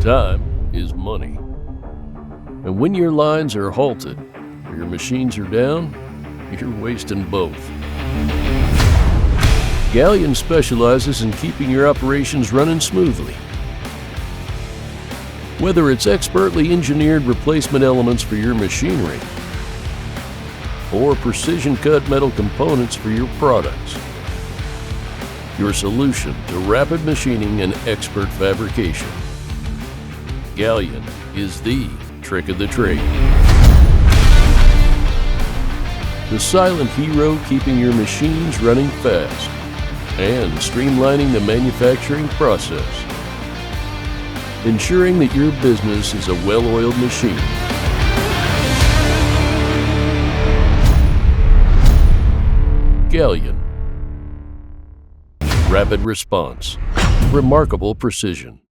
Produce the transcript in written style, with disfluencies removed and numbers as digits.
Time is money. And when your lines are halted or your machines are down, you're wasting both. Galyon specializes in keeping your operations running smoothly. Whether it's expertly engineered replacement elements for your machinery or precision-cut metal components for your products, your solution to rapid machining and expert fabrication. Galyon is the trick of the trade. The silent hero keeping your machines running fast and streamlining the manufacturing process, ensuring that your business is a well-oiled machine. Galyon. Rapid response, remarkable precision.